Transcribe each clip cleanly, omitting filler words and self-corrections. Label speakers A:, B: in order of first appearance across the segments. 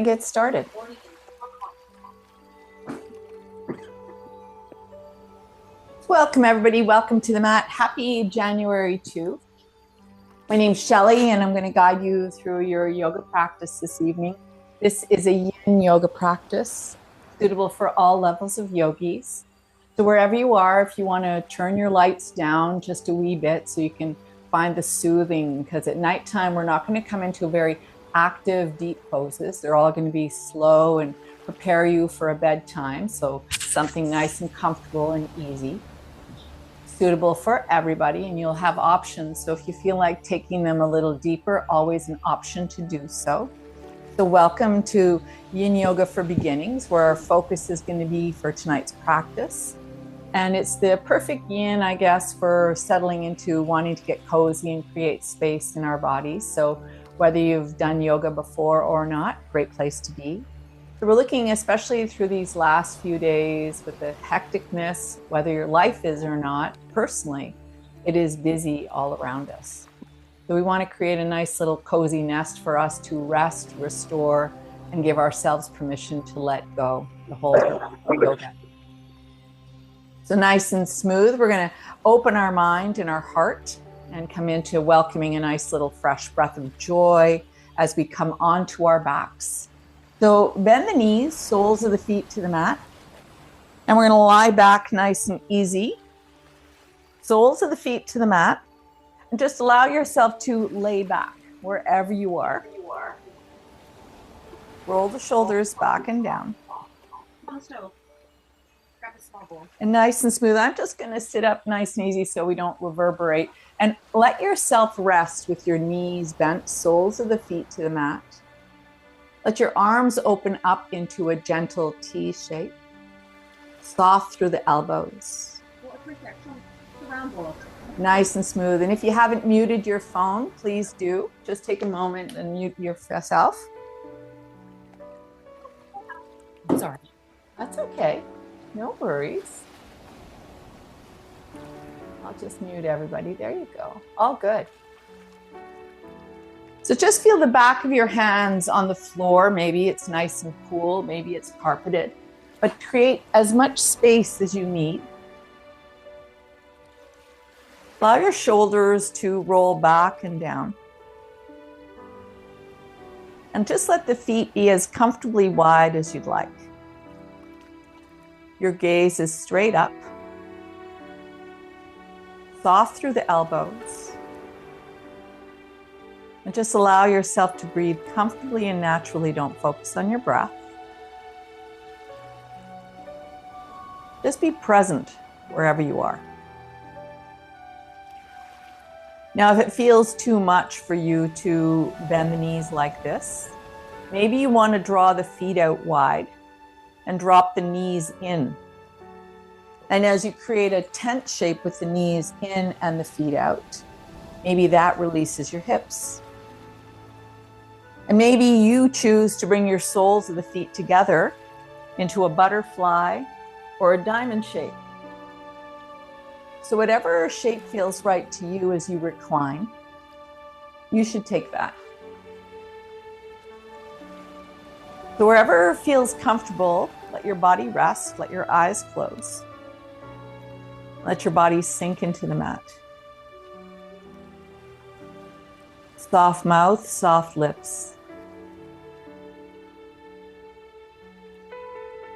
A: and get started. Welcome everybody, welcome to the mat. Happy January 2. My name's Shelley and I'm going to guide you through your yoga practice this evening. This is a Yin Yoga practice suitable for all levels of yogis. So wherever you are, if you want to turn your lights down just a wee bit so you can find the soothing, because at nighttime we're not going to come into very active, deep poses. They're all going to be slow and prepare you for a bedtime. So something nice and comfortable and easy, suitable for everybody, and you'll have options. So if you feel like taking them a little deeper, always an option to do so. So welcome to Yin Yoga for Beginnings, where our focus is going to be for tonight's practice. And it's the perfect yin, I guess, for settling into wanting to get cozy and create space in our bodies. So whether you've done yoga before or not, great place to be. So we're looking especially through these last few days with the hecticness, whether your life is or not, personally, it is busy all around us. So we want to create a nice little cozy nest for us to rest, restore, and give ourselves permission to let go the whole yoga. So nice and smooth, we're going to open our mind and our heart and come into welcoming a nice little fresh breath of joy as we come onto our backs. So bend the knees, soles of the feet to the mat. And we're going to lie back nice and easy. Soles of the feet to the mat. And just allow yourself to lay back wherever you are. Roll the shoulders back and down. And nice and smooth. I'm just going to sit up nice and easy so we don't reverberate. And let yourself rest with your knees bent, soles of the feet to the mat. Let your arms open up into a gentle T shape. Soft through the elbows. Nice and smooth. And if you haven't muted your phone, please do. Just take a moment and mute yourself. Sorry. That's okay. No worries. I'll just mute everybody. There you go. All good. So just feel the back of your hands on the floor. Maybe it's nice and cool. Maybe it's carpeted. But create as much space as you need. Allow your shoulders to roll back and down. And just let the feet be as comfortably wide as you'd like. Your gaze is straight up. Soft through the elbows. And just allow yourself to breathe comfortably and naturally. Don't focus on your breath. Just be present wherever you are. Now, if it feels too much for you to bend the knees like this, maybe you want to draw the feet out wide and drop the knees in. And as you create a tent shape with the knees in and the feet out, maybe that releases your hips. And maybe you choose to bring your soles of the feet together into a butterfly or a diamond shape. So whatever shape feels right to you as you recline, you should take that. So wherever feels comfortable, let your body rest, let your eyes close. Let your body sink into the mat. Soft mouth, soft lips.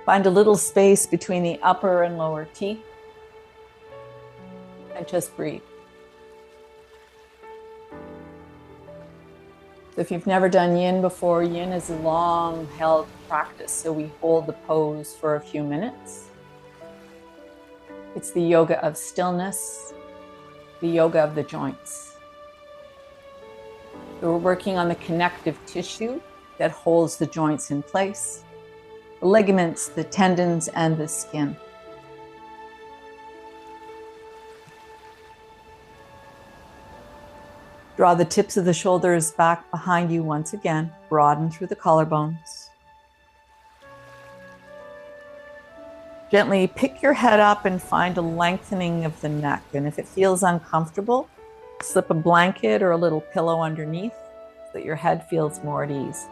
A: Find a little space between the upper and lower teeth. And just breathe. So if you've never done yin before, yin is a long held practice. So we hold the pose for a few minutes. It's the yoga of stillness, the yoga of the joints. So we're working on the connective tissue that holds the joints in place, the ligaments, the tendons, and the skin. Draw the tips of the shoulders back behind you once again. Broaden through the collarbones. Gently pick your head up and find a lengthening of the neck. And if it feels uncomfortable, slip a blanket or a little pillow underneath so that your head feels more at ease.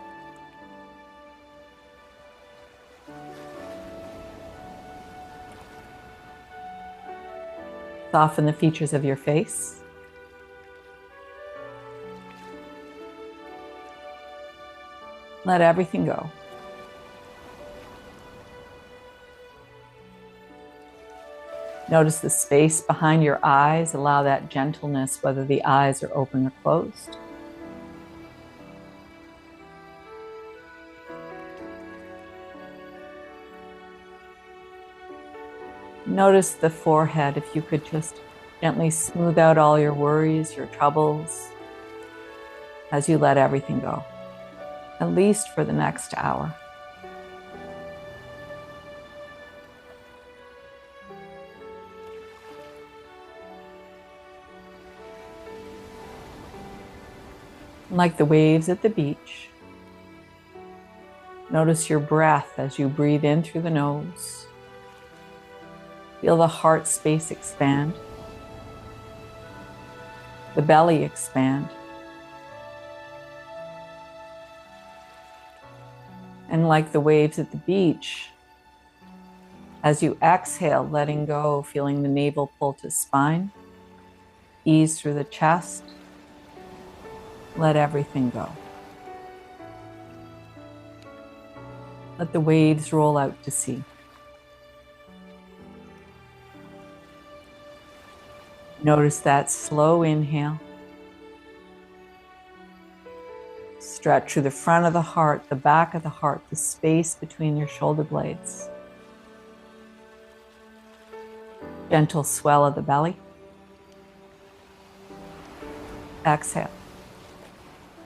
A: Soften the features of your face. Let everything go. Notice the space behind your eyes. Allow that gentleness, whether the eyes are open or closed. Notice the forehead. If you could just gently smooth out all your worries, your troubles, as you let everything go, at least for the next hour. Like the waves at the beach, notice your breath as you breathe in through the nose. Feel the heart space expand, the belly expand. And like the waves at the beach, as you exhale, letting go, feeling the navel pull to spine, ease through the chest, let everything go. Let the waves roll out to sea. Notice that slow inhale. Stretch through the front of the heart, the back of the heart, the space between your shoulder blades. Gentle swell of the belly. Exhale.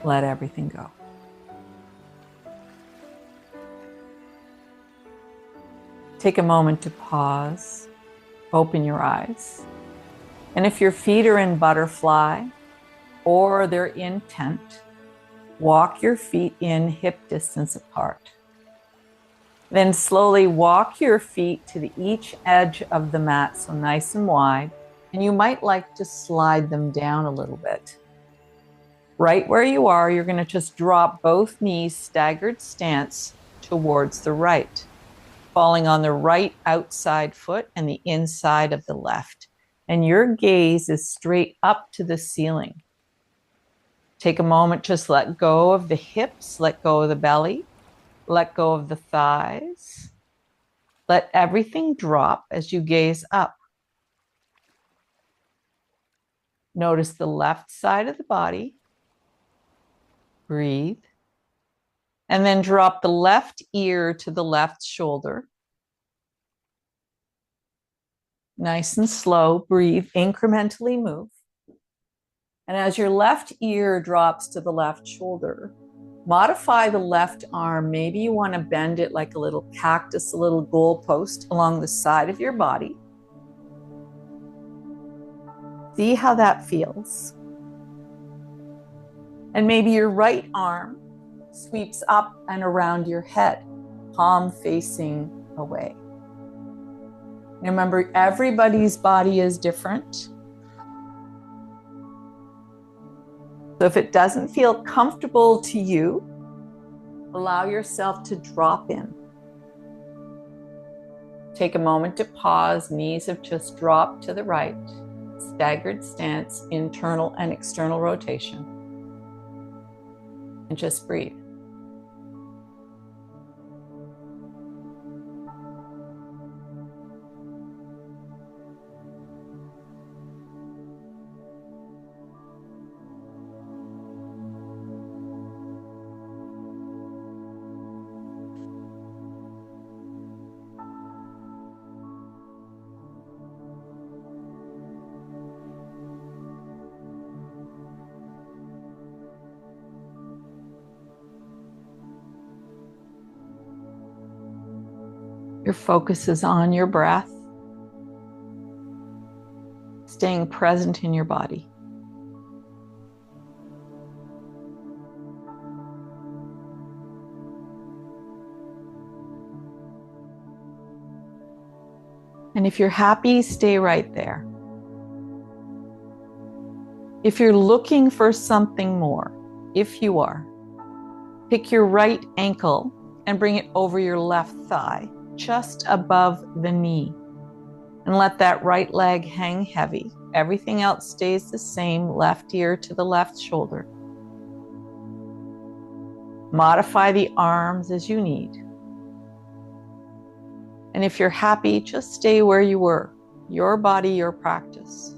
A: Let everything go. Take a moment to pause, open your eyes. And if your feet are in butterfly or they're in tent, walk your feet in hip distance apart. Then slowly walk your feet to each edge of the mat, so nice and wide. And you might like to slide them down a little bit. Right where you are, you're going to just drop both knees, staggered stance towards the right, falling on the right outside foot and the inside of the left. And your gaze is straight up to the ceiling. Take a moment, just let go of the hips, let go of the belly, let go of the thighs. Let everything drop as you gaze up. Notice the left side of the body. Breathe. And then drop the left ear to the left shoulder. Nice and slow. Breathe. Incrementally move. And as your left ear drops to the left shoulder, modify the left arm. Maybe you want to bend it like a little cactus, a little goalpost along the side of your body. See how that feels. And maybe your right arm sweeps up and around your head, palm facing away. Remember, everybody's body is different. So if it doesn't feel comfortable to you, allow yourself to drop in. Take a moment to pause. Knees have just dropped to the right. Staggered stance, internal and external rotation. And just breathe. Your focus is on your breath, staying present in your body. And if you're happy, stay right there. If you're looking for something more, if you are, pick your right ankle and bring it over your left thigh, just above the knee. And let that right leg hang heavy. Everything else stays the same, left ear to the left shoulder. Modify the arms as you need. And if you're happy, just stay where you were. Your body, your practice.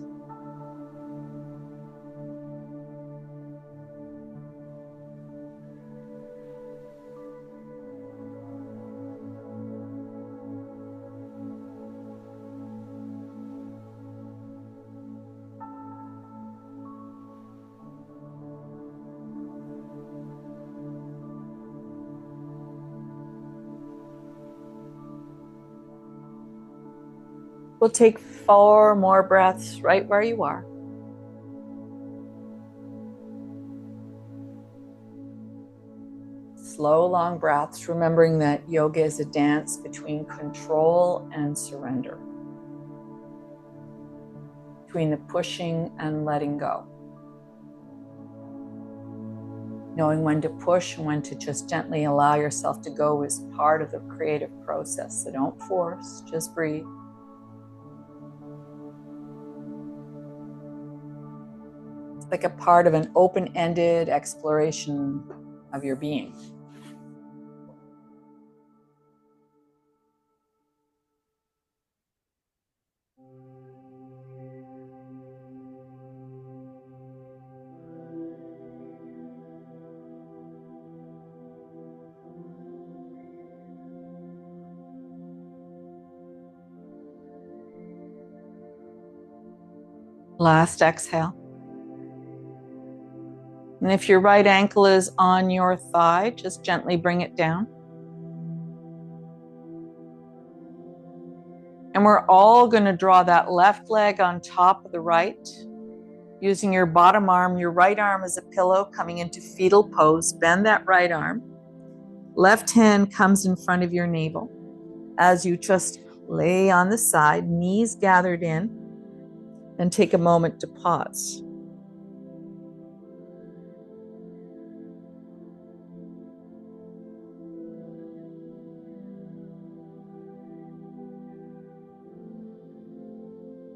A: We'll take 4 more breaths right where you are. Slow, long breaths, remembering that yoga is a dance between control and surrender, between the pushing and letting go. Knowing when to push and when to just gently allow yourself to go is part of the creative process. So don't force, just breathe. Like a part of an open-ended exploration of your being. Last exhale. And if your right ankle is on your thigh, just gently bring it down. And we're all going to draw that left leg on top of the right. Using your bottom arm, your right arm as a pillow, coming into fetal pose. Bend that right arm. Left hand comes in front of your navel. As you just lay on the side, knees gathered in, and take a moment to pause.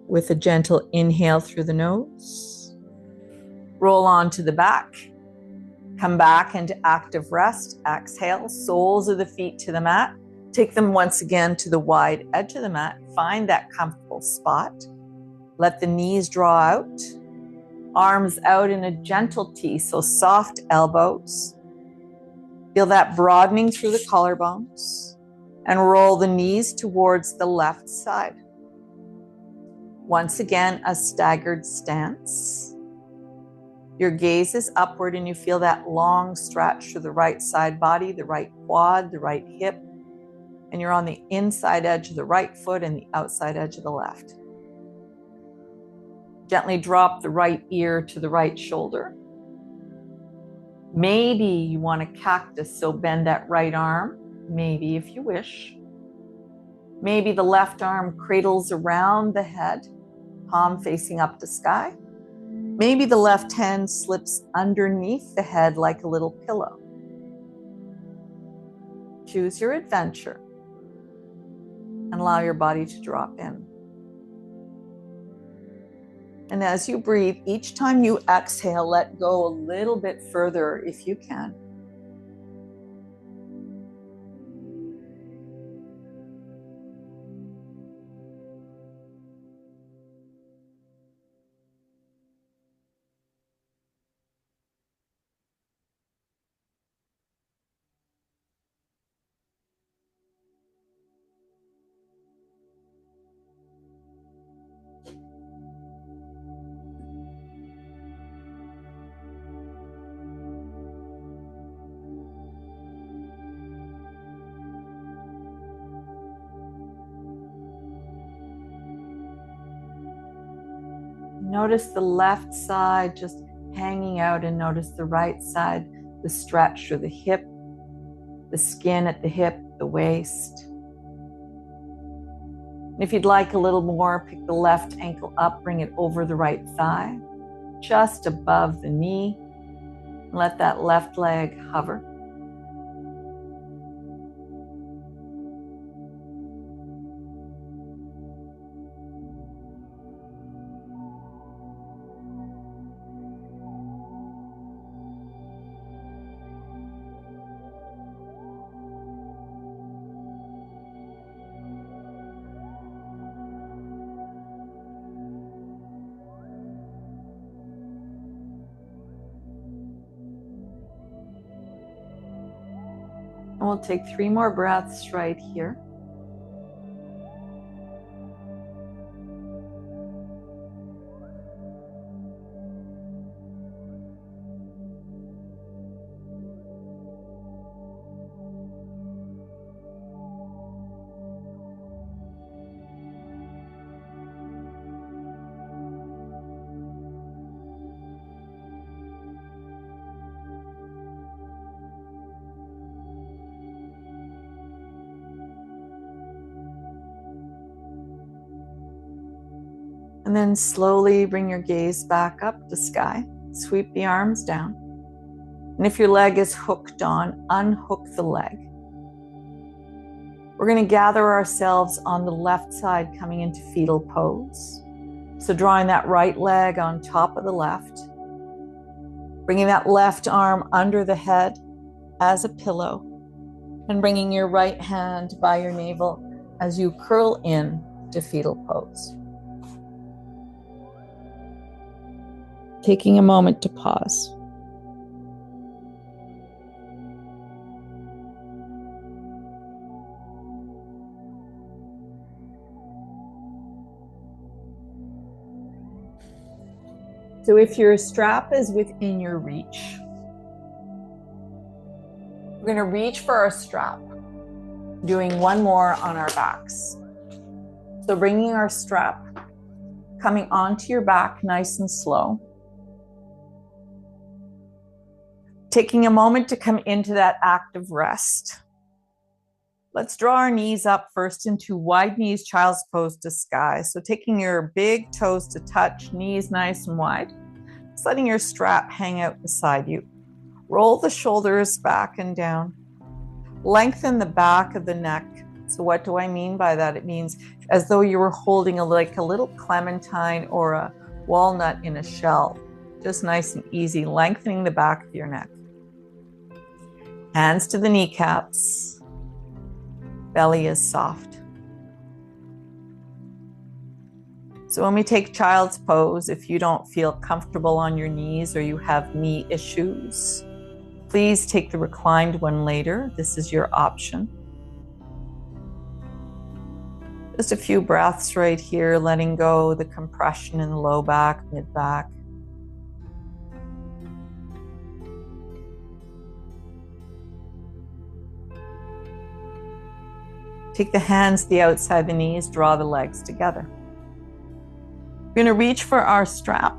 A: With a gentle inhale through the nose, roll onto the back, come back into active rest, exhale, soles of the feet to the mat, take them once again to the wide edge of the mat, find that comfortable spot, let the knees draw out, arms out in a gentle T, so soft elbows, feel that broadening through the collarbones, and roll the knees towards the left side. Once again, a staggered stance. Your gaze is upward and you feel that long stretch through the right side body, the right quad, the right hip, and you're on the inside edge of the right foot and the outside edge of the left. Gently drop the right ear to the right shoulder. Maybe you want a cactus, so bend that right arm, maybe if you wish. Maybe the left arm cradles around the head, palm facing up to sky. Maybe the left hand slips underneath the head like a little pillow. Choose your adventure and allow your body to drop in. And as you breathe, each time you exhale, let go a little bit further if you can. Notice the left side just hanging out and notice the right side, the stretch through the hip, the skin at the hip, the waist. And if you'd like a little more, pick the left ankle up, bring it over the right thigh, just above the knee. Let that left leg hover. And we'll take 3 more breaths right here. And then slowly bring your gaze back up to sky. Sweep the arms down. And if your leg is hooked on, unhook the leg. We're going to gather ourselves on the left side, coming into fetal pose. So drawing that right leg on top of the left. Bringing that left arm under the head as a pillow. And bringing your right hand by your navel as you curl in to fetal pose. Taking a moment to pause. So if your strap is within your reach, we're going to reach for our strap, doing 1 more on our backs. So bringing our strap, coming onto your back nice and slow. Taking a moment to come into that active rest. Let's draw our knees up first into wide knees, child's pose to sky. So taking your big toes to touch, knees nice and wide. Just letting your strap hang out beside you. Roll the shoulders back and down. Lengthen the back of the neck. So what do I mean by that? It means as though you were holding like a little clementine or a walnut in a shell. Just nice and easy, lengthening the back of your neck. Hands to the kneecaps. Belly is soft. So when we take child's pose, if you don't feel comfortable on your knees or you have knee issues, please take the reclined one later. This is your option. Just a few breaths right here, letting go the compression in the low back, mid back. Take the hands to the outside of the knees, draw the legs together. We're going to reach for our strap.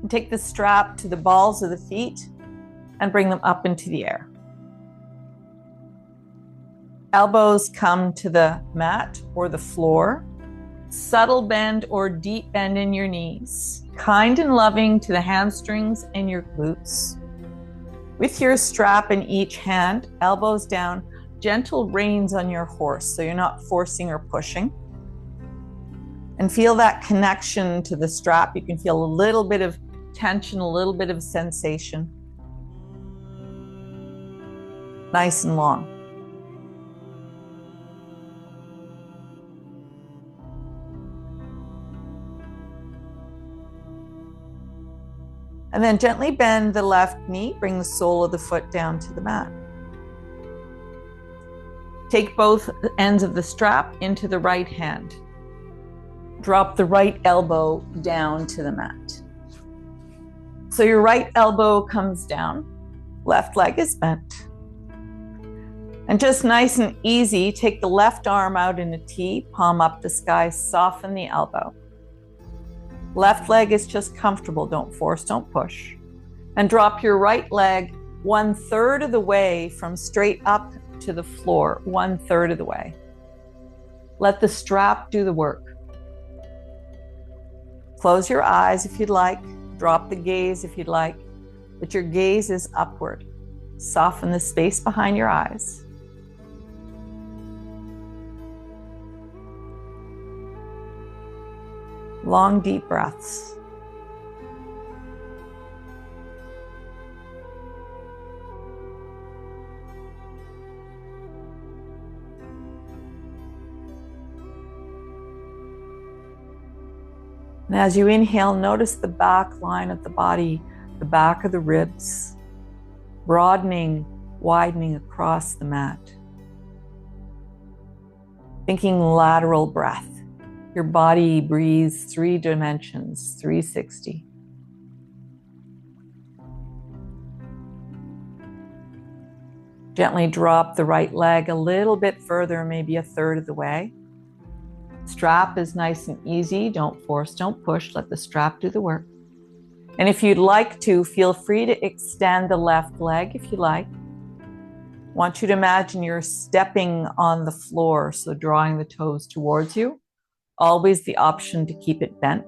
A: And take the strap to the balls of the feet and bring them up into the air. Elbows come to the mat or the floor. Subtle bend or deep bend in your knees. Kind and loving to the hamstrings and your glutes. With your strap in each hand, elbows down, gentle reins on your horse, so you're not forcing or pushing. And feel that connection to the strap. You can feel a little bit of tension, a little bit of sensation. Nice and long. And then gently bend the left knee, bring the sole of the foot down to the mat. Take both ends of the strap into the right hand. Drop the right elbow down to the mat. So your right elbow comes down, left leg is bent. And just nice and easy, take the left arm out in a T, palm up to sky, soften the elbow. Left leg is just comfortable, don't force, don't push. And drop your right leg 1/3 of the way from straight up to the floor, 1/3 of the way. Let the strap do the work. Close your eyes if you'd like, drop the gaze if you'd like, but your gaze is upward. Soften the space behind your eyes. Long, deep breaths. And as you inhale, notice the back line of the body, the back of the ribs, broadening widening across the mat. Thinking lateral breath. Your body breathes 3 dimensions, 360. Gently drop the right leg a little bit further, maybe a third of the way. Strap is nice and easy. Don't force, don't push. Let the strap do the work. And if you'd like to, feel free to extend the left leg if you like. I want you to imagine you're stepping on the floor, so drawing the toes towards you. Always the option to keep it bent.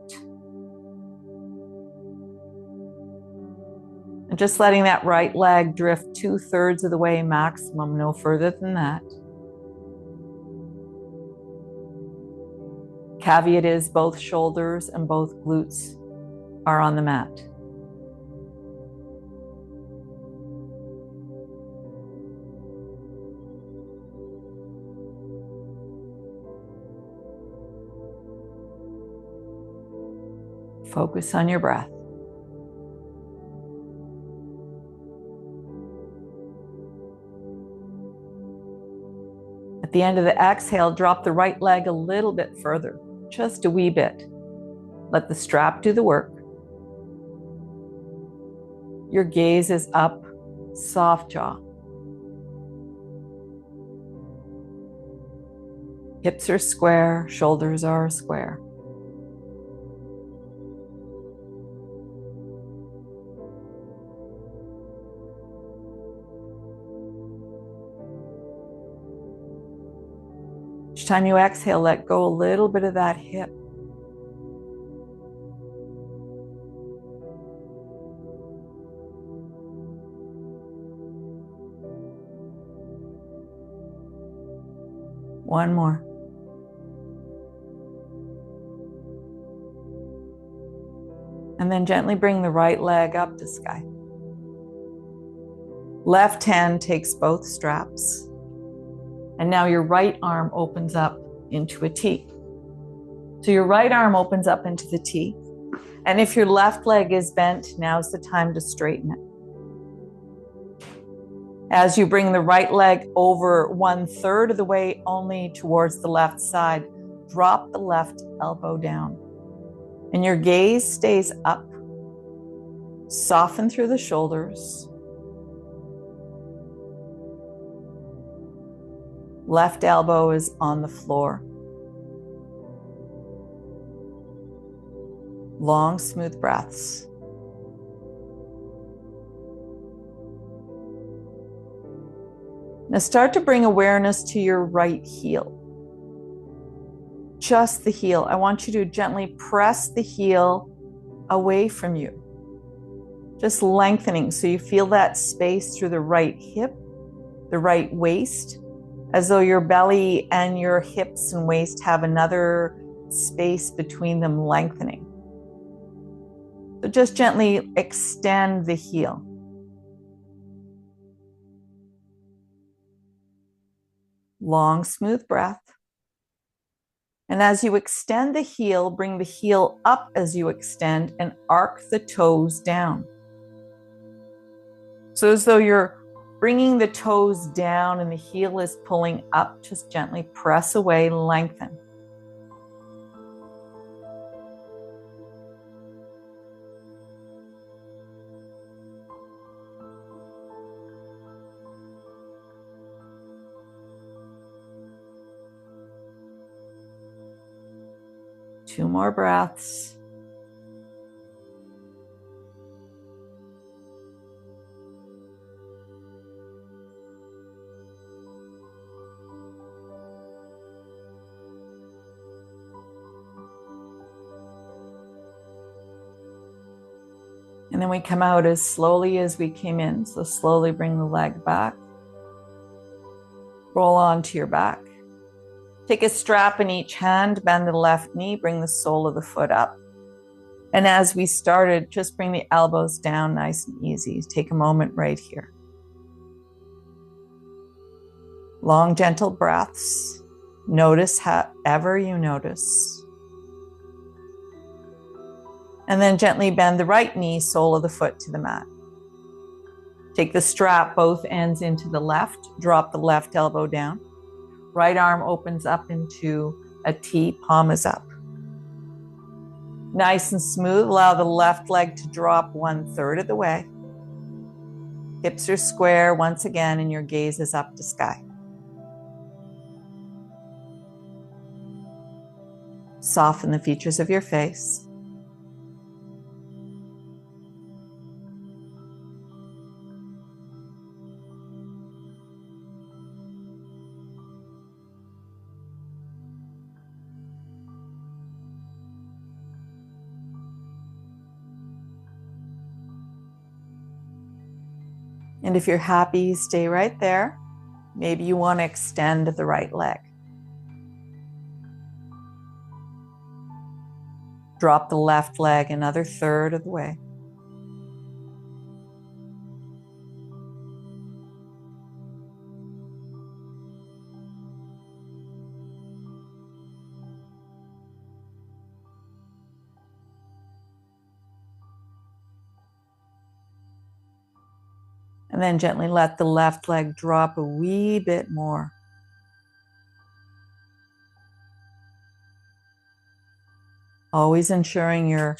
A: And just letting that right leg drift 2/3 of the way maximum, no further than that. Caveat is both shoulders and both glutes are on the mat. Focus on your breath. At the end of the exhale, drop the right leg a little bit further, just a wee bit. Let the strap do the work. Your gaze is up, soft jaw. Hips are square, shoulders are square. Each time you exhale, let go a little bit of that hip. One more. And then gently bring the right leg up to sky. Left hand takes both straps. And now your right arm opens up into a T. So your right arm opens up into the T. And if your left leg is bent, now's the time to straighten it. As you bring the right leg over 1/3 of the way only towards the left side, drop the left elbow down. And your gaze stays up. Soften through the shoulders. Left elbow is on the floor. Long, smooth breaths. Now start to bring awareness to your right heel. Just the heel. I want you to gently press the heel away from you. Just lengthening so you feel that space through the right hip, the right waist, as though your belly and your hips and waist have another space between them, lengthening. So just gently extend the heel. Long, smooth breath. And as you extend the heel, bring the heel up as you extend and arc the toes down. So as though you're bringing the toes down and the heel is pulling up, just gently press away, lengthen. Two more breaths. And then we come out as slowly as we came in. So slowly bring the leg back. Roll onto your back. Take a strap in each hand, bend the left knee, bring the sole of the foot up. And as we started, just bring the elbows down nice and easy. Take a moment right here. Long, gentle breaths. Notice however you notice. And then gently bend the right knee, sole of the foot to the mat. Take the strap, both ends into the left, drop the left elbow down. Right arm opens up into a T, palm is up. Nice and smooth, allow the left leg to drop 1/3 of the way. Hips are square once again, and your gaze is up to sky. Soften the features of your face. And if you're happy, stay right there. Maybe you want to extend the right leg. Drop the left leg another 1/3 of the way. And then gently let the left leg drop a wee bit more. Always ensuring you're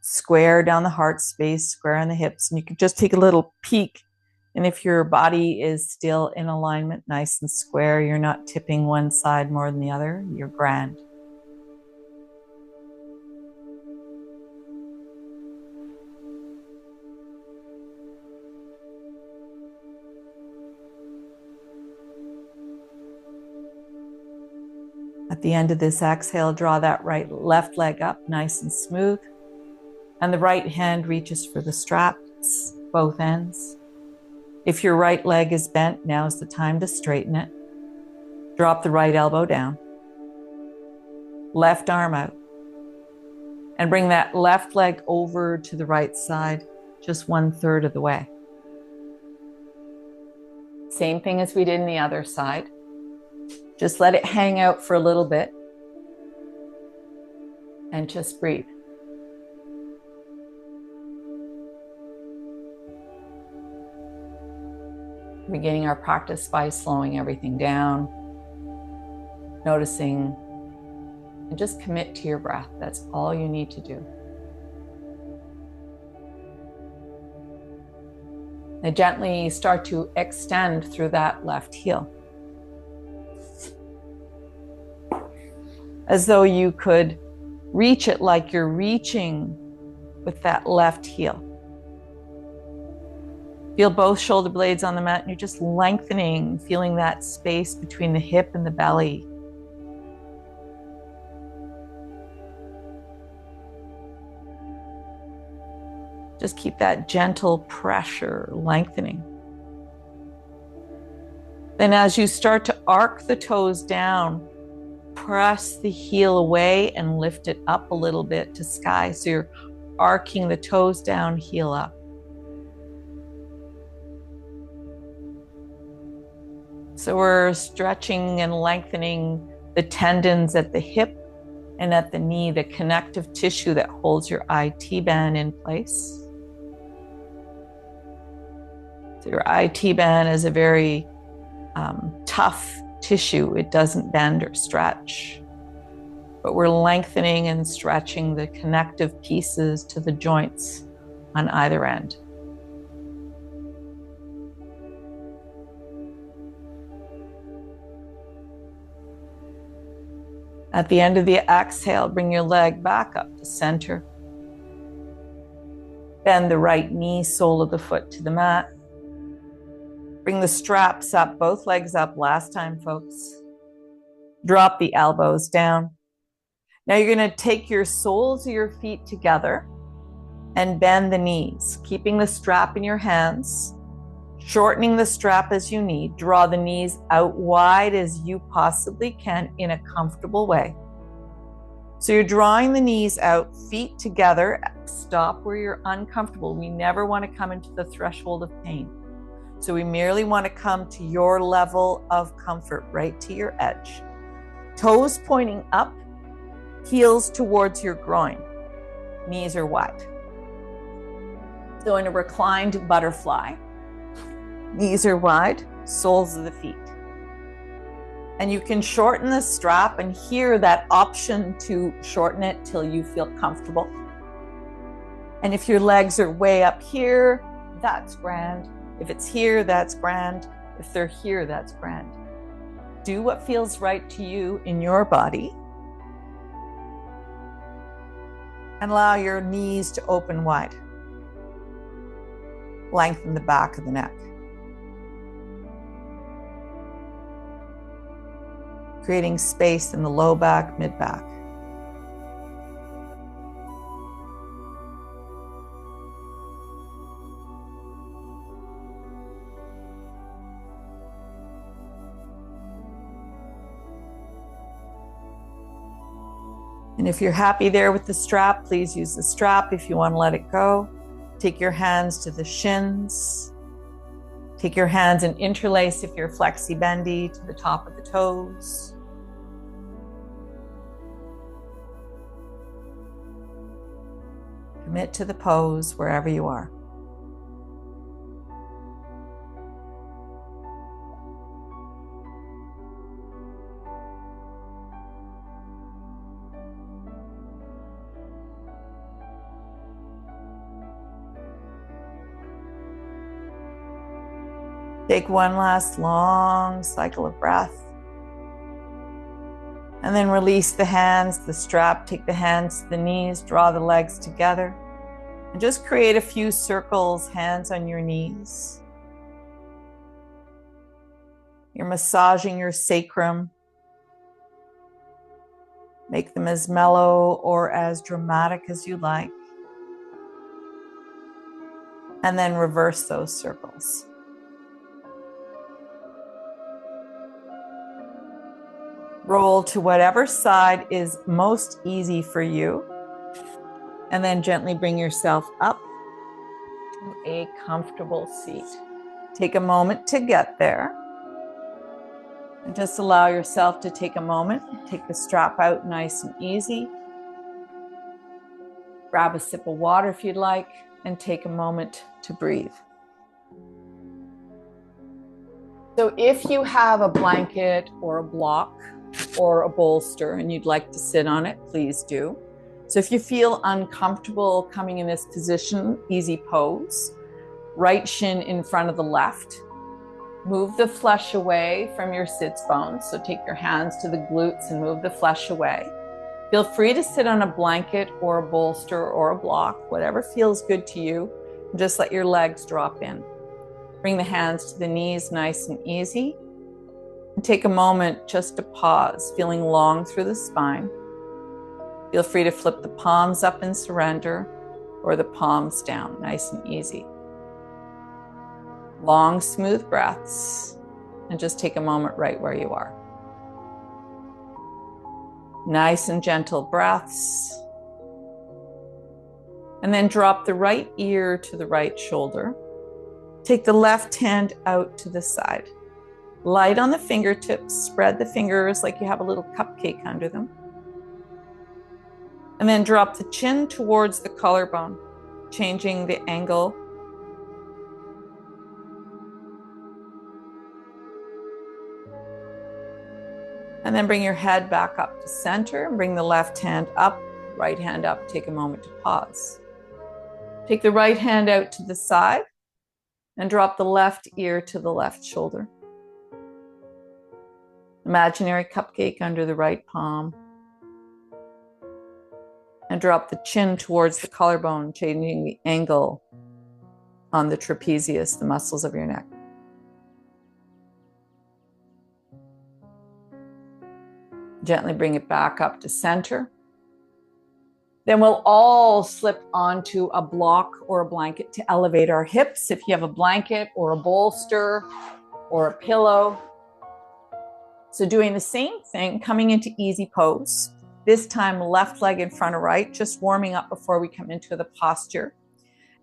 A: square down the heart space, square on the hips. And you can just take a little peek. And if your body is still in alignment, nice and square, you're not tipping one side more than the other, you're grand. At the end of this exhale, draw that left leg up nice and smooth. And the right hand reaches for the straps, both ends. If your right leg is bent, now's the time to straighten it. Drop the right elbow down. Left arm out. And bring that left leg over to the right side, just 1/3 of the way. Same thing as we did in the other side. Just let it hang out for a little bit and just breathe. Beginning our practice by slowing everything down, noticing, and just commit to your breath. That's all you need to do. And gently start to extend through that left heel. As though you could reach it like you're reaching with that left heel. Feel both shoulder blades on the mat and you're just lengthening, feeling that space between the hip and the belly. Just keep that gentle pressure lengthening. Then as you start to arc the toes down, press the heel away and lift it up a little bit to sky. So you're arcing the toes down, heel up. So we're stretching and lengthening the tendons at the hip and at the knee, the connective tissue that holds your IT band in place. So your IT band is a very tough tissue. It doesn't bend or stretch, but we're lengthening and stretching the connective pieces to the joints on either end. At the end of the exhale, bring your leg back up to center. Bend the right knee, sole of the foot to the mat. Bring the straps up, both legs up. Last time, folks. Drop the elbows down. Now you're going to take your soles of your feet together and bend the knees, keeping the strap in your hands, shortening the strap as you need. Draw the knees out wide as you possibly can in a comfortable way. So you're drawing the knees out, feet together. Stop where you're uncomfortable. We never want to come into the threshold of pain. So we merely want to come to your level of comfort, right to your edge. Toes pointing up, heels towards your groin. Knees are wide. So in a reclined butterfly, Knees are wide, soles of the feet. And you can shorten the strap and hear that option to shorten it till you feel comfortable. And if your legs are way up here, that's grand. If it's here, that's grand. If they're here, that's grand. Do what feels right to you in your body. And allow your knees to open wide. Lengthen the back of the neck. Creating space in the low back, mid back. And if you're happy there with the strap, please use the strap. If you want to let it go, take your hands to the shins. Take your hands and interlace, if you're flexi bendy, to the top of the toes. Commit to the pose wherever you are. Take one last long cycle of breath. And then release the hands, the strap, take the hands to the knees, draw the legs together. And just create a few circles, hands on your knees. You're massaging your sacrum. Make them as mellow or as dramatic as you like. And then reverse those circles. Roll to whatever side is most easy for you. And then gently bring yourself up to a comfortable seat. Take a moment to get there. And just allow yourself to take a moment. Take the strap out nice and easy. Grab a sip of water if you'd like, and take a moment to breathe. So if you have a blanket or a block or a bolster and you'd like to sit on it, please do. So if you feel uncomfortable coming in this position, easy pose, right shin in front of the left. Move the flesh away from your sits bones. So take your hands to the glutes and move the flesh away. Feel free to sit on a blanket or a bolster or a block, whatever feels good to you. And just let your legs drop in. Bring the hands to the knees, nice and easy. And take a moment just to pause, feeling long through the spine. Feel free to flip the palms up in surrender or the palms down, nice and easy. Long, smooth breaths, and just take a moment right where you are. Nice and gentle breaths. And then drop the right ear to the right shoulder. Take the left hand out to the side. Light on the fingertips, spread the fingers like you have a little cupcake under them. And then drop the chin towards the collarbone, changing the angle. And then bring your head back up to center and bring the left hand up, right hand up. Take a moment to pause. Take the right hand out to the side and drop the left ear to the left shoulder. Imaginary cupcake under the right palm. And drop the chin towards the collarbone, changing the angle on the trapezius, the muscles of your neck. Gently bring it back up to center. Then we'll all slip onto a block or a blanket to elevate our hips. If you have a blanket or a bolster or a pillow. So doing the same thing, coming into easy pose. This time left leg in front of right, just warming up before we come into the posture.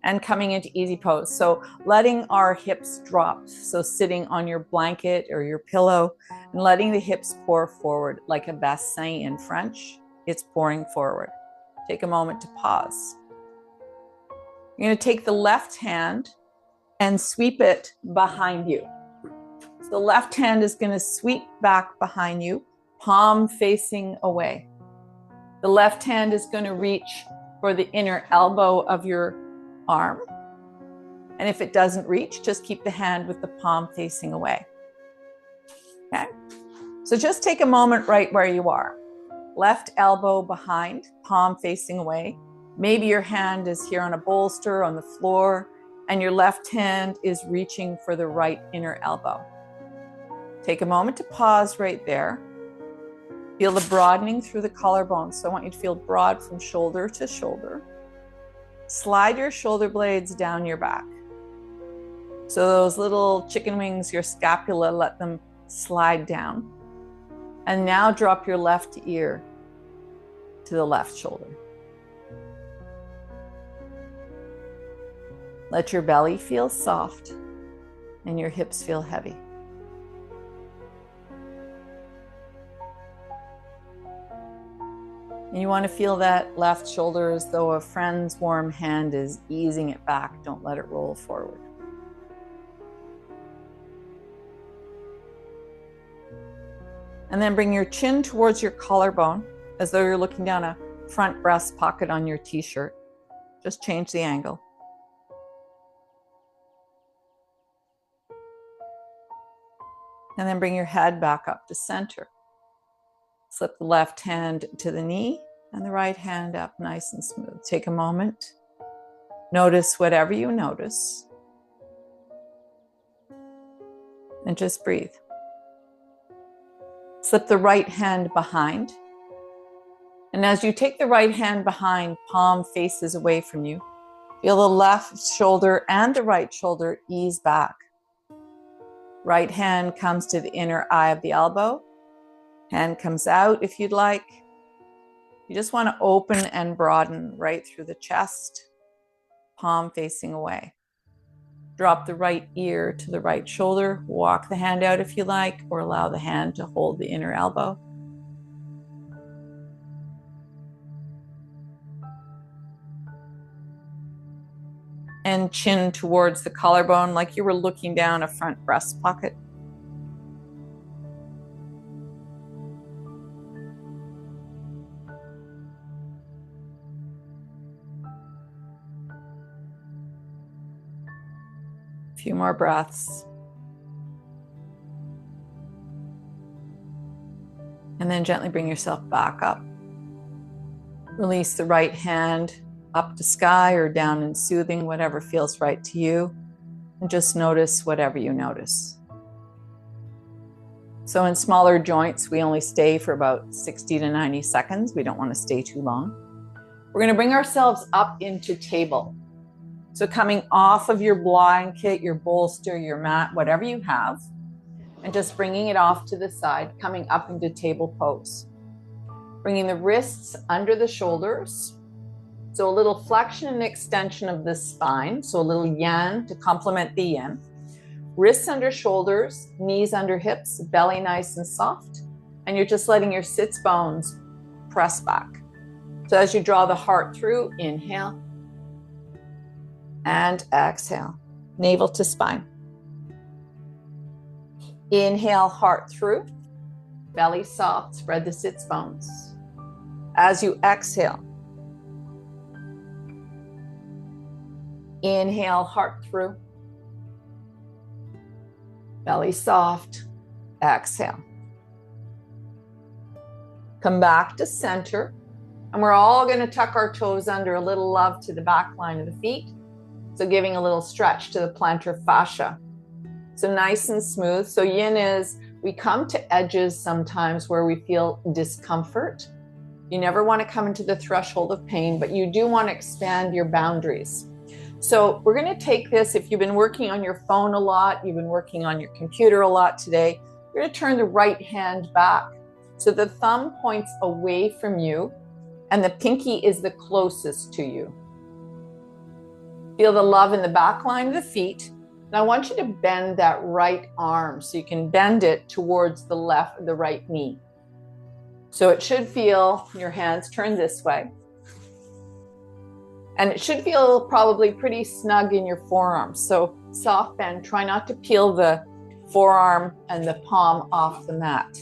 A: And coming into easy pose. So letting our hips drop. So sitting on your blanket or your pillow and letting the hips pour forward like a bassin in French. It's pouring forward. Take a moment to pause. You're going to take the left hand and sweep it behind you. So the left hand is going to sweep back behind you, palm facing away. The left hand is going to reach for the inner elbow of your arm. And if it doesn't reach, just keep the hand with the palm facing away. Okay? So just take a moment right where you are. Left elbow behind, palm facing away. Maybe your hand is here on a bolster on the floor, and your left hand is reaching for the right inner elbow. Take a moment to pause right there. Feel the broadening through the collarbone. So I want you to feel broad from shoulder to shoulder. Slide your shoulder blades down your back. So those little chicken wings, your scapula, let them slide down. And now drop your left ear to the left shoulder. Let your belly feel soft and your hips feel heavy. And you want to feel that left shoulder as though a friend's warm hand is easing it back. Don't let it roll forward. And then bring your chin towards your collarbone as though you're looking down a front breast pocket on your t-shirt. Just change the angle. And then bring your head back up to center. Slip the left hand to the knee and the right hand up nice and smooth. Take a moment. Notice whatever you notice. And just breathe. Slip the right hand behind. And as you take the right hand behind, palm faces away from you. Feel the left shoulder and the right shoulder ease back. Right hand comes to the inner eye of the elbow. Hand comes out if you'd like. You just want to open and broaden right through the chest, palm facing away. Drop the right ear to the right shoulder. Walk the hand out if you like, or allow the hand to hold the inner elbow. And chin towards the collarbone like you were looking down a front breast pocket. A few more breaths. And then gently bring yourself back up. Release the right hand up to sky or down in soothing, whatever feels right to you. And just notice whatever you notice. So in smaller joints, we only stay for about 60 to 90 seconds. We don't want to stay too long. We're going to bring ourselves up into table. So coming off of your blanket, your bolster, your mat, whatever you have, and just bringing it off to the side, coming up into table pose. Bringing the wrists under the shoulders. So a little flexion and extension of the spine. So a little yang to complement the yin. Wrists under shoulders, knees under hips, belly nice and soft. And you're just letting your sits bones press back. So as you draw the heart through, inhale and exhale, navel to spine. Inhale, heart through, belly soft, spread the sits bones. As you exhale, inhale, heart through, belly soft, exhale. Come back to center, and we're all going to tuck our toes under, a little love to the back line of the feet. So giving a little stretch to the plantar fascia. So nice and smooth. So yin is, we come to edges sometimes where we feel discomfort. You never want to come into the threshold of pain, but you do want to expand your boundaries. So we're going to take this, if you've been working on your phone a lot, you've been working on your computer a lot today, you're going to turn the right hand back. So the thumb points away from you and the pinky is the closest to you. Feel the love in the back line of the feet. And I want you to bend that right arm so you can bend it towards the right knee. So it should feel your hands turn this way. And it should feel probably pretty snug in your forearms. So soft bend, try not to peel the forearm and the palm off the mat.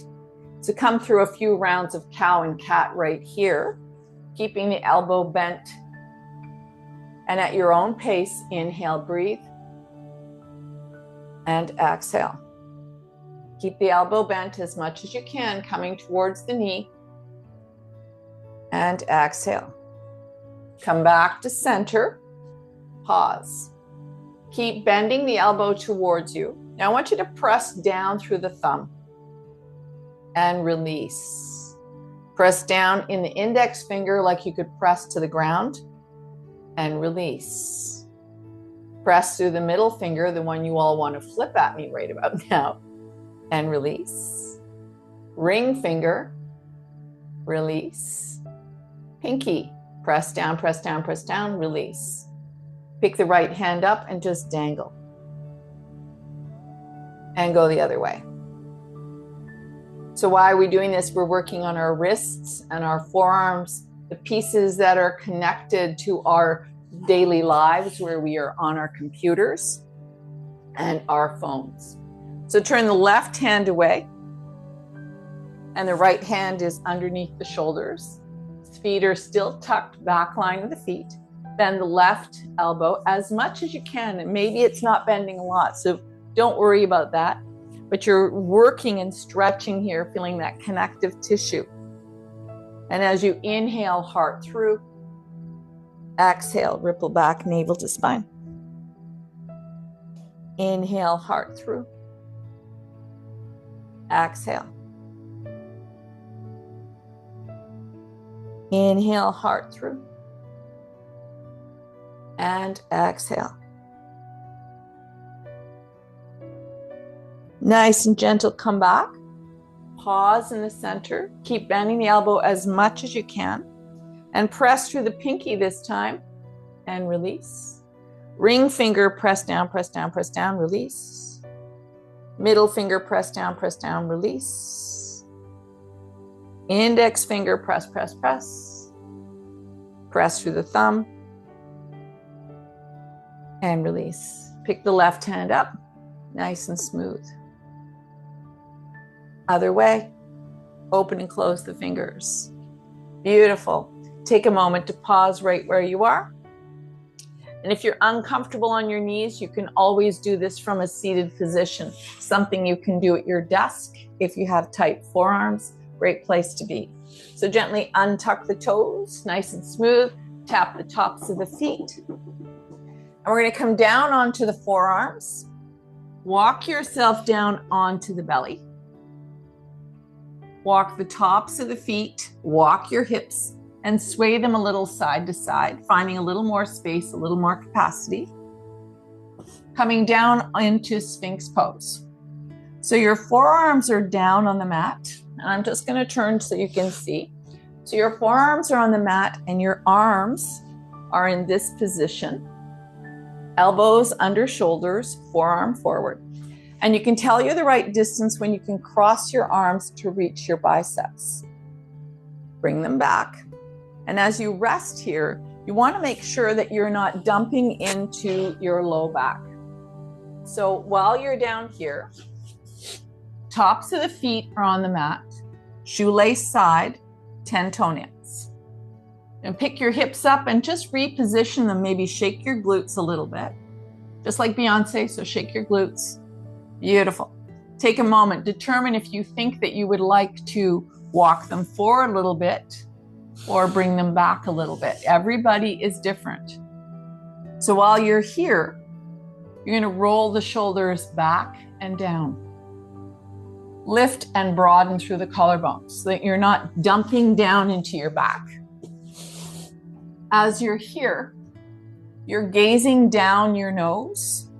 A: So come through a few rounds of cow and cat right here, keeping the elbow bent. And at your own pace, inhale, breathe, and exhale. Keep the elbow bent as much as you can, coming towards the knee, and exhale. Come back to center, pause. Keep bending the elbow towards you. Now I want you to press down through the thumb and release. Press down in the index finger like you could press to the ground and release. Press through the middle finger, the one you all want to flip at me right about now, and release. Ring finger, release. Pinky, press down, press down, press down, release. Pick the right hand up and just dangle. And go the other way. So why are we doing this? We're working on our wrists and our forearms, the pieces that are connected to our daily lives where we are on our computers and our phones. So turn the left hand away and the right hand is underneath the shoulders. Feet are still tucked, back line of the feet. Bend the left elbow as much as you can. And maybe it's not bending a lot, so don't worry about that. But you're working and stretching here, feeling that connective tissue. And as you inhale, heart through. Exhale, ripple back, navel to spine. Inhale, heart through. Exhale. Inhale, heart through. And exhale. Nice and gentle, come back. Pause in the center. Keep bending the elbow as much as you can. And press through the pinky this time. And release. Ring finger, press down, press down, press down, release. Middle finger, press down, release. Index finger, press, press, press. Press through the thumb. And release. Pick the left hand up, nice and smooth. Other way. Open and close the fingers. Beautiful. Take a moment to pause right where you are. And if you're uncomfortable on your knees, you can always do this from a seated position. Something you can do at your desk if you have tight forearms. Great place to be. So gently untuck the toes, nice and smooth. Tap the tops of the feet. And we're going to come down onto the forearms. Walk yourself down onto the belly. Walk the tops of the feet. Walk your hips and sway them a little side to side, finding a little more space, a little more capacity. Coming down into Sphinx pose. So your forearms are down on the mat. And I'm just going to turn so you can see. So your forearms are on the mat and your arms are in this position. Elbows under shoulders, forearm forward. And you can tell you're the right distance when you can cross your arms to reach your biceps. Bring them back. And as you rest here, you want to make sure that you're not dumping into your low back. So while you're down here, tops of the feet are on the mat, shoelace side, 10 toenails. And pick your hips up and just reposition them. Maybe shake your glutes a little bit, just like Beyonce. So shake your glutes. Beautiful. Take a moment. Determine if you think that you would like to walk them forward a little bit or bring them back a little bit. Everybody is different. So while you're here, you're going to roll the shoulders back and down. Lift and broaden through the collarbones so that you're not dumping down into your back. As you're here, you're gazing down your nose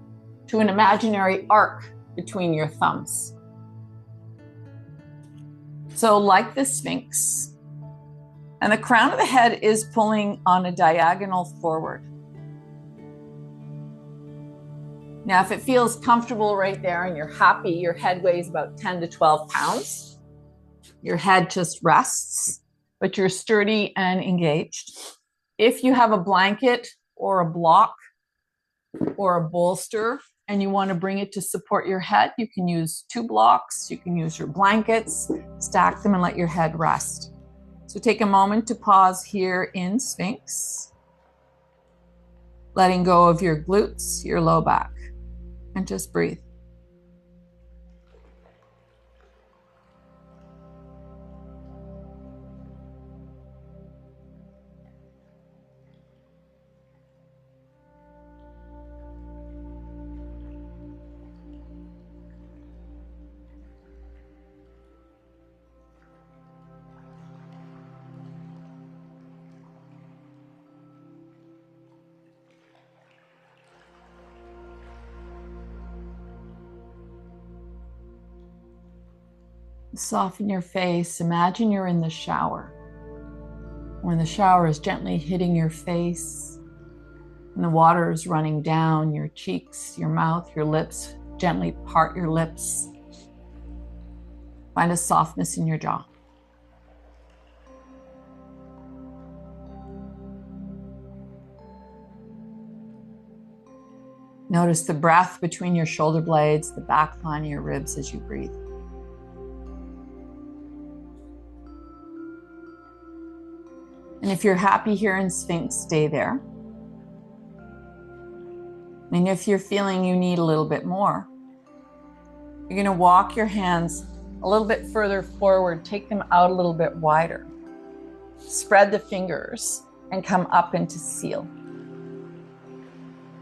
A: to an imaginary arc between your thumbs. So like the Sphinx, and the crown of the head is pulling on a diagonal forward. Now, if it feels comfortable right there and you're happy, your head weighs about 10 to 12 pounds. Your head just rests, but you're sturdy and engaged. If you have a blanket or a block or a bolster and you want to bring it to support your head, you can use 2 blocks, you can use your blankets, stack them and let your head rest. So take a moment to pause here in Sphinx, letting go of your glutes, your low back, and just breathe. Soften your face. Imagine you're in the shower. When the shower is gently hitting your face and the water is running down your cheeks, your mouth, your lips, gently part your lips. Find a softness in your jaw. Notice the breath between your shoulder blades, the back line of your ribs as you breathe. And if you're happy here in Sphinx, stay there. And if you're feeling you need a little bit more, you're going to walk your hands a little bit further forward, take them out a little bit wider. Spread the fingers and come up into seal.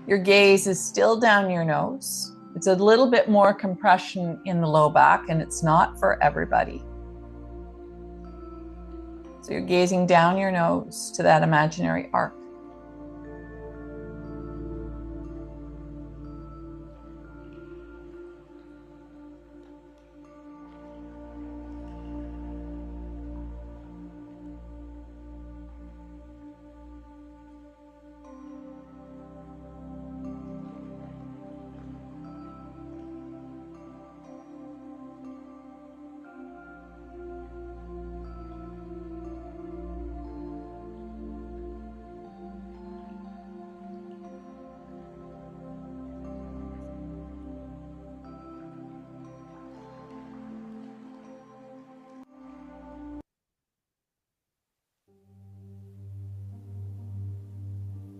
A: Your gaze is still down your nose. It's a little bit more compression in the low back, and it's not for everybody. So you're gazing down your nose to that imaginary arc.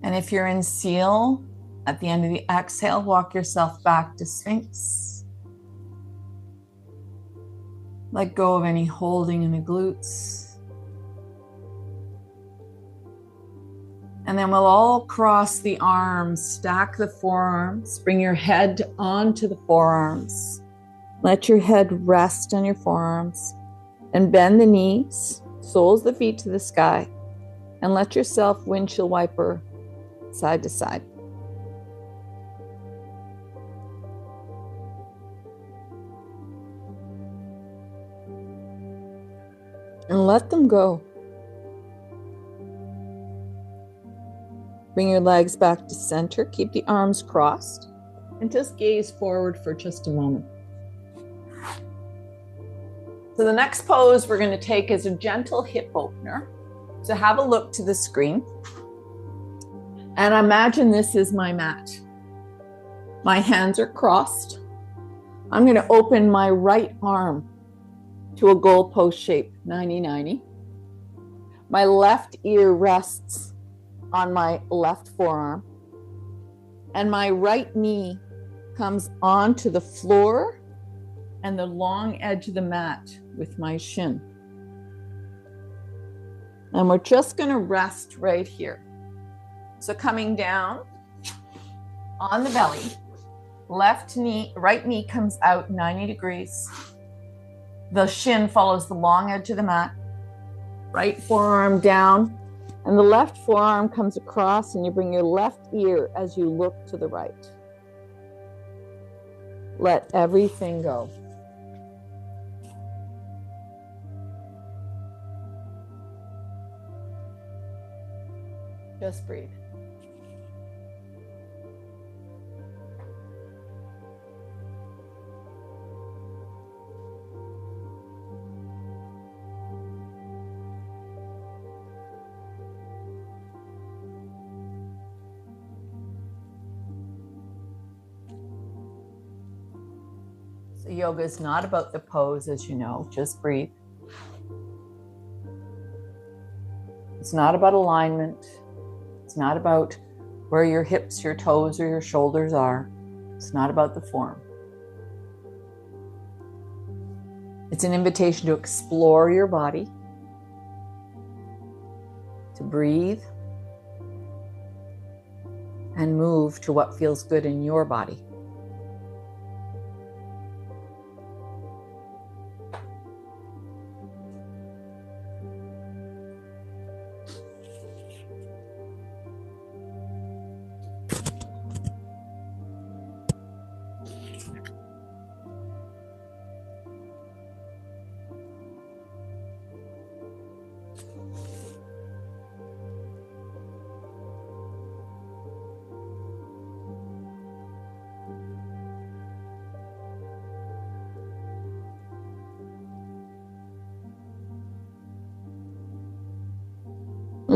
A: And if you're in seal, at the end of the exhale, walk yourself back to Sphinx. Let go of any holding in the glutes. And then we'll all cross the arms, stack the forearms, bring your head onto the forearms. Let your head rest on your forearms and bend the knees, soles of the feet to the sky, and let yourself windshield wiper side to side. And let them go. Bring your legs back to center. Keep the arms crossed and just gaze forward for just a moment. So the next pose we're going to take is a gentle hip opener. So have a look to the screen. And imagine this is my mat. My hands are crossed. I'm going to open my right arm to a goalpost shape, 90-90. My left ear rests on my left forearm. And my right knee comes onto the floor and the long edge of the mat with my shin. And we're just going to rest right here. So coming down on the belly, right knee comes out 90 degrees. The shin follows the long edge of the mat. Right forearm down, and the left forearm comes across, and you bring your left ear as you look to the right. Let everything go. Just breathe. So yoga is not about the pose, as you know, just breathe. It's not about alignment. It's not about where your hips, your toes, or your shoulders are. It's not about the form. It's an invitation to explore your body, to breathe, and move to what feels good in your body.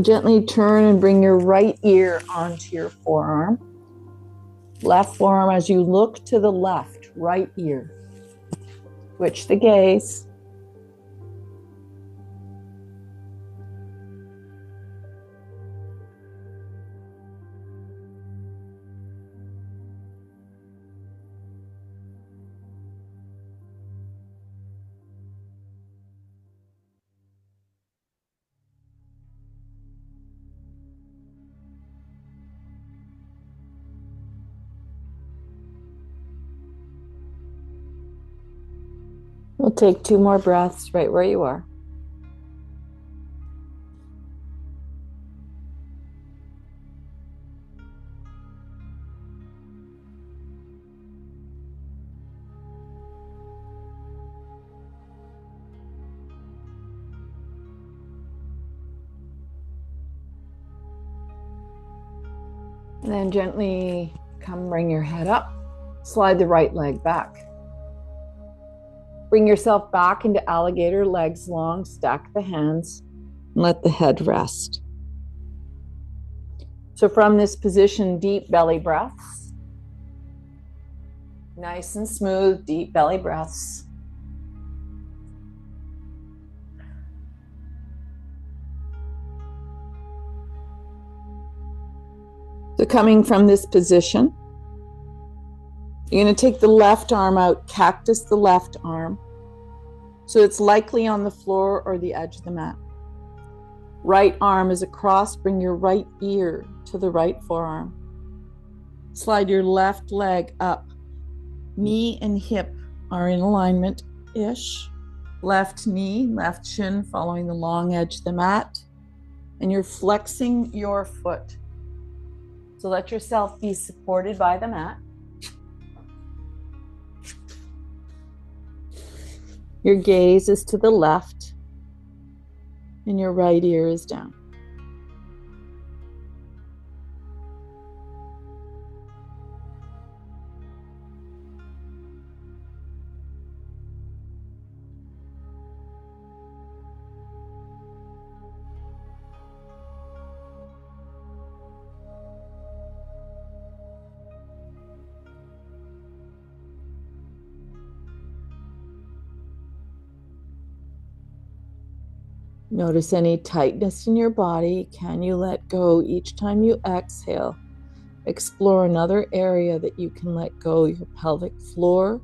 A: Gently turn and bring your right ear onto your forearm. Left forearm as you look to the left, right ear. Switch the gaze. We'll take 2 more breaths right where you are. And then gently bring your head up. Slide the right leg back. Bring yourself back into alligator, legs long, stack the hands, and let the head rest. So from this position, deep belly breaths. Nice and smooth, deep belly breaths. So coming from this position, you're going to take the left arm out, cactus the left arm. So it's likely on the floor or the edge of the mat. Right arm is across, bring your right ear to the right forearm. Slide your left leg up. Knee and hip are in alignment-ish. Left knee, left shin following the long edge of the mat. And you're flexing your foot. So let yourself be supported by the mat. Your gaze is to the left, and your right ear is down. Notice any tightness in your body. Can you let go each time you exhale? Explore another area that you can let go. Your pelvic floor,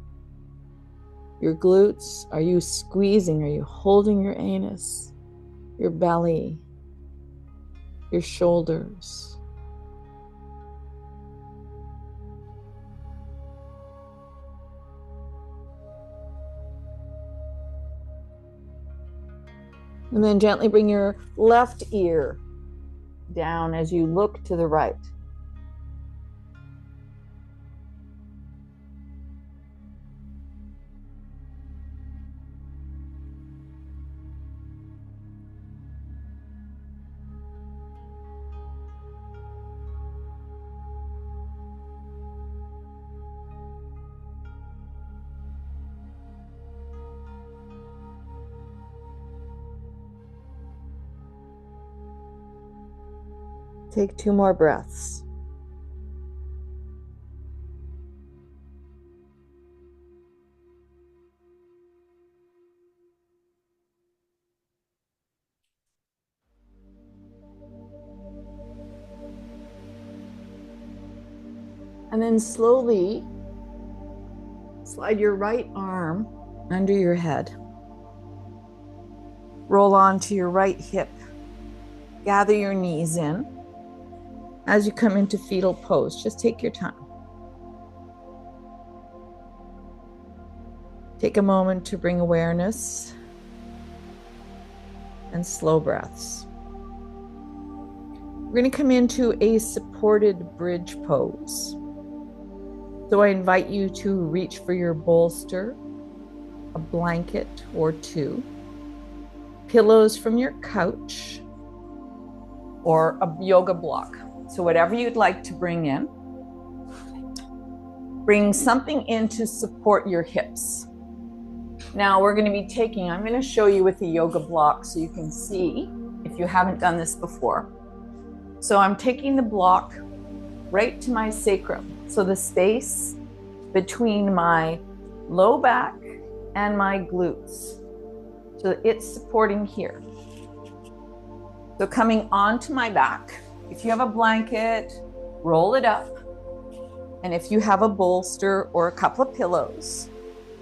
A: your glutes. Are you squeezing? Are you holding your anus? Your belly, your shoulders. And then gently bring your left ear down as you look to the right. Take 2 more breaths. And then slowly slide your right arm under your head. Roll onto your right hip. Gather your knees in. As you come into fetal pose, just take your time. Take a moment to bring awareness and slow breaths. We're going to come into a supported bridge pose. So I invite you to reach for your bolster, a blanket or two, pillows from your couch, or a yoga block. So whatever you'd like to bring in. Bring something in to support your hips. Now we're going to be I'm going to show you with the yoga block so you can see if you haven't done this before. So I'm taking the block right to my sacrum. So the space between my low back and my glutes. So it's supporting here. So coming onto my back, if you have a blanket, roll it up. And if you have a bolster or a couple of pillows,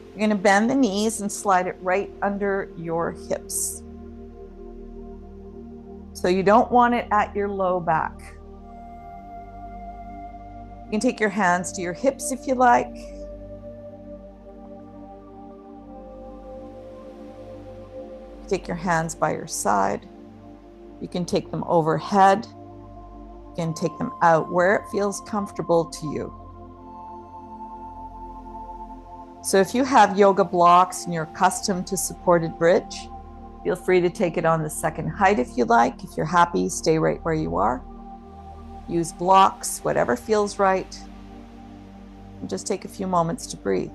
A: you're going to bend the knees and slide it right under your hips. So you don't want it at your low back. You can take your hands to your hips if you like. Take your hands by your side. You can take them overhead. You can take them out where it feels comfortable to you. So if you have yoga blocks and you're accustomed to supported bridge, feel free to take it on the second height if you like. If you're happy, stay right where you are. Use blocks, whatever feels right. And just take a few moments to breathe.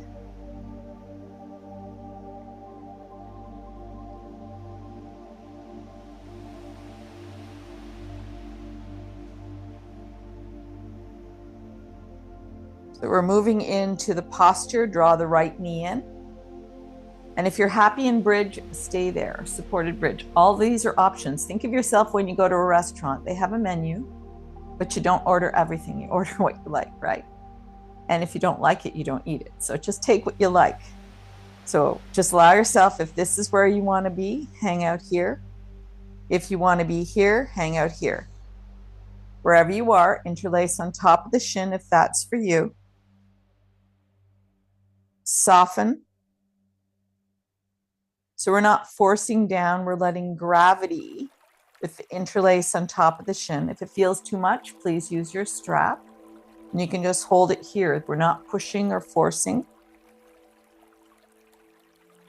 A: So we're moving into the posture. Draw the right knee in. And if you're happy in bridge, stay there, supported bridge. All these are options. Think of yourself when you go to a restaurant. They have a menu, but you don't order everything. You order what you like, right? And if you don't like it, you don't eat it. So just take what you like. So just allow yourself, if this is where you want to be, hang out here. If you want to be here, hang out here. Wherever you are, interlace on top of the shin if that's for you. Soften. So we're not forcing down, we're letting gravity with the interlace on top of the shin. If it feels too much, please use your strap. And you can just hold it here. We're not pushing or forcing.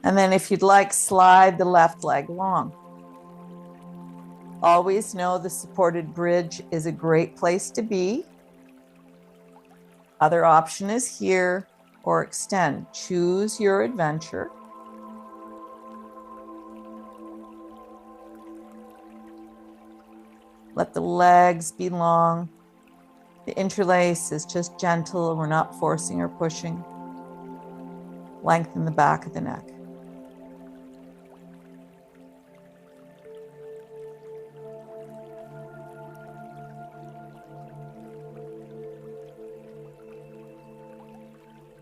A: And then if you'd like, slide the left leg long. Always know the supported bridge is a great place to be. Other option is here or extend. Choose your adventure. Let the legs be long. The interlace is just gentle. We're not forcing or pushing. Lengthen the back of the neck.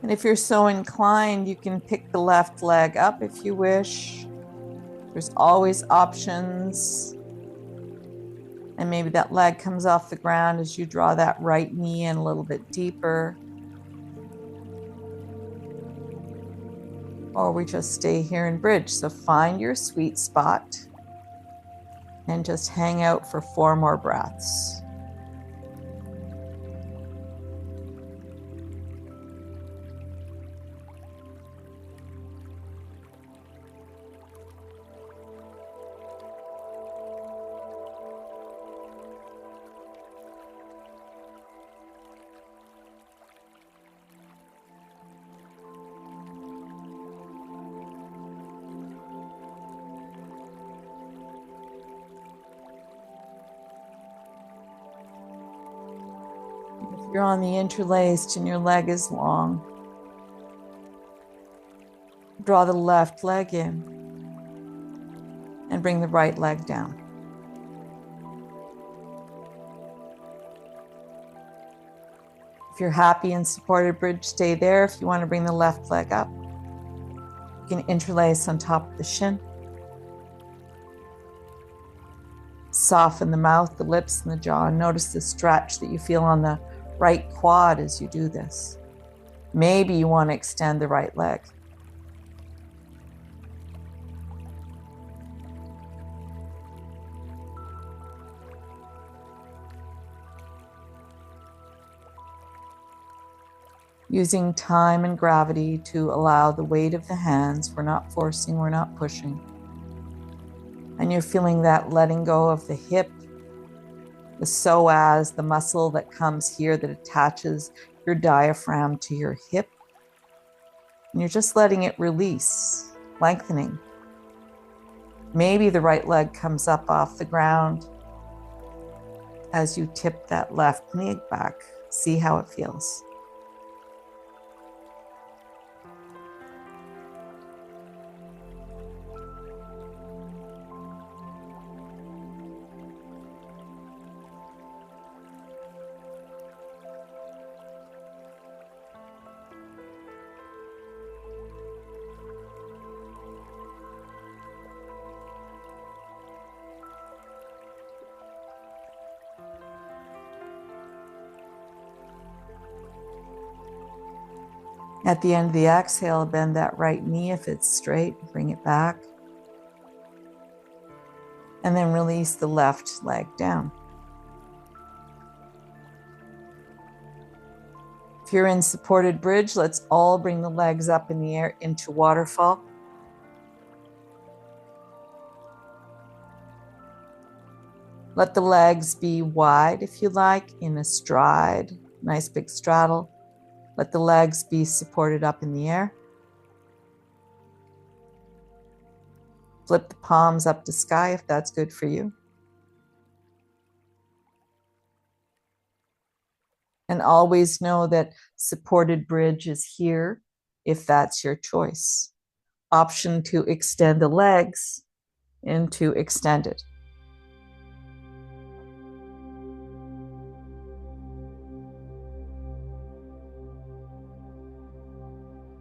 A: And if you're so inclined, you can pick the left leg up if you wish. There's always options. And maybe that leg comes off the ground as you draw that right knee in a little bit deeper. Or we just stay here in bridge. So find your sweet spot and just hang out for 4 more breaths. You're on the interlaced and your leg is long. Draw the left leg in and bring the right leg down. If If you're happy in supported bridge, stay there. If you want to bring the left leg up, you can interlace on top of the shin. Soften the mouth, the lips, and the jaw. And notice the stretch that you feel on the right quad as you do this. Maybe you want to extend the right leg. Using time and gravity to allow the weight of the hands. We're not forcing, we're not pushing. And you're feeling that letting go of the hip, the psoas, the muscle that comes here that attaches your diaphragm to your hip. And you're just letting it release, lengthening. Maybe the right leg comes up off the ground as you tip that left knee back. See how it feels. At the end of the exhale, bend that right knee if it's straight, bring it back. And then release the left leg down. If you're in supported bridge, let's all bring the legs up in the air into waterfall. Let the legs be wide if you like, in a stride, nice big straddle. Let the legs be supported up in the air. Flip the palms up to sky if that's good for you. And always know that supported bridge is here if that's your choice. Option to extend the legs into extended.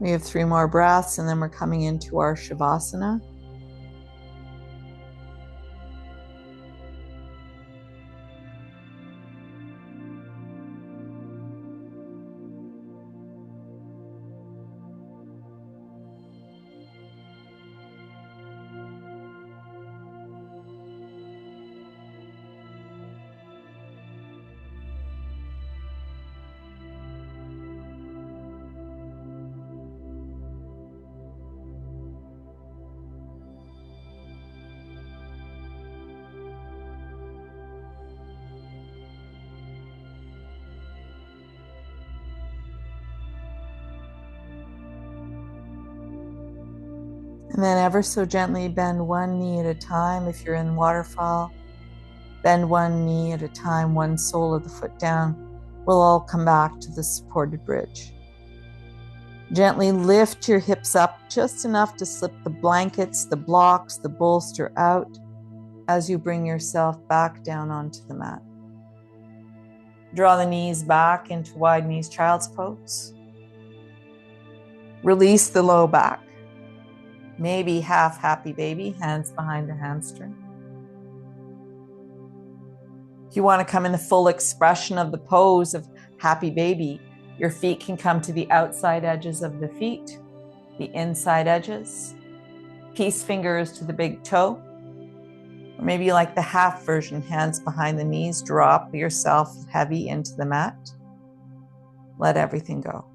A: We have 3 more breaths and then we're coming into our Shavasana. And then ever so gently bend one knee at a time. If you're in waterfall, bend one knee at a time, one sole of the foot down. We'll all come back to the supported bridge. Gently lift your hips up just enough to slip the blankets, the blocks, the bolster out as you bring yourself back down onto the mat. Draw the knees back into wide knees, child's pose. Release the low back. Maybe half happy baby, hands behind the hamstring. If you want to come in the full expression of the pose of happy baby, your feet can come to the outside edges of the feet, the inside edges, peace fingers to the big toe, or maybe you like the half version, hands behind the knees, drop yourself heavy into the mat. Let everything go.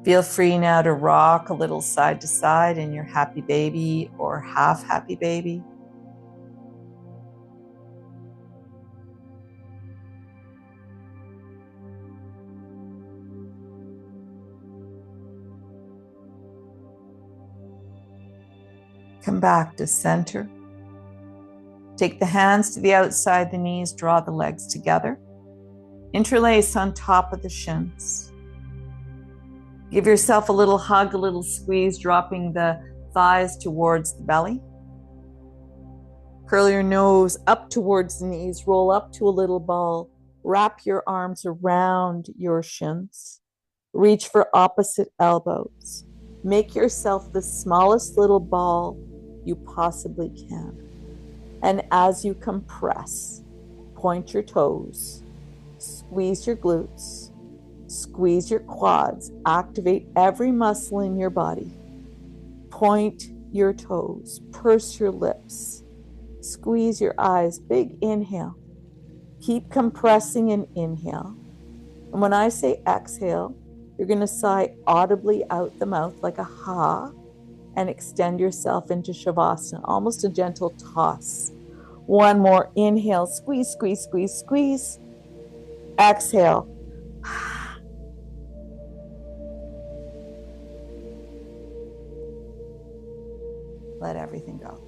A: Feel free now to rock a little side to side in your happy baby or half happy baby. Come back to center. Take the hands to the outside the knees, draw the legs together. Interlace on top of the shins. Give yourself a little hug, a little squeeze, dropping the thighs towards the belly. Curl your nose up towards the knees. Roll up to a little ball. Wrap your arms around your shins. Reach for opposite elbows. Make yourself the smallest little ball you possibly can. And as you compress, point your toes, squeeze your glutes, squeeze your quads, activate every muscle in your body. Point your toes, purse your lips, squeeze your eyes, big inhale. Keep compressing and inhale. And when I say exhale, you're going to sigh audibly out the mouth like a ha and extend yourself into Shavasana, almost a gentle toss. One more inhale, squeeze, squeeze, squeeze, squeeze. Exhale. Let everything go.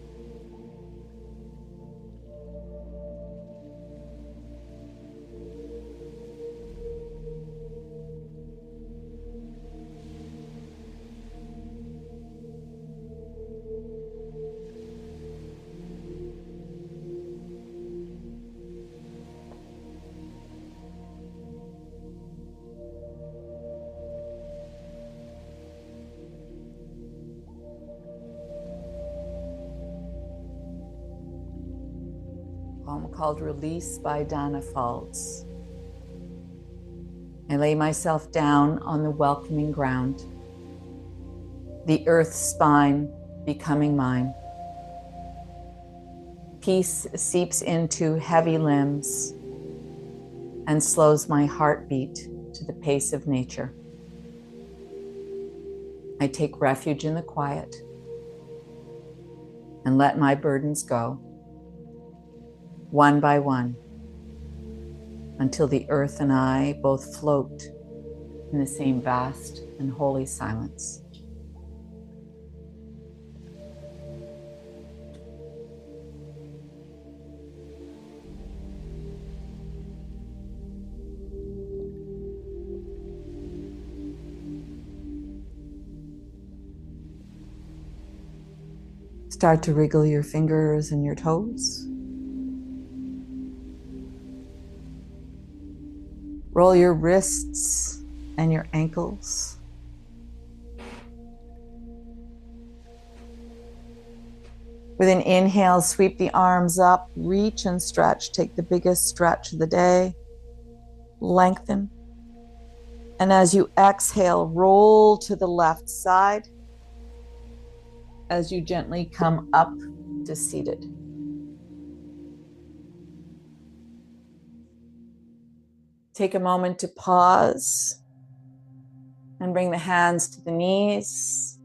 A: Poem called Release by Dana Falls. I lay myself down on the welcoming ground, the earth's spine becoming mine. Peace seeps into heavy limbs and slows my heartbeat to the pace of nature. I take refuge in the quiet and let my burdens go, one by one, until the earth and I both float in the same vast and holy silence. Start to wriggle your fingers and your toes. Roll your wrists and your ankles. With an inhale, sweep the arms up, reach and stretch. Take the biggest stretch of the day. Lengthen. And as you exhale, roll to the left side as you gently come up to seated. Take a moment to pause and bring the hands to the knees,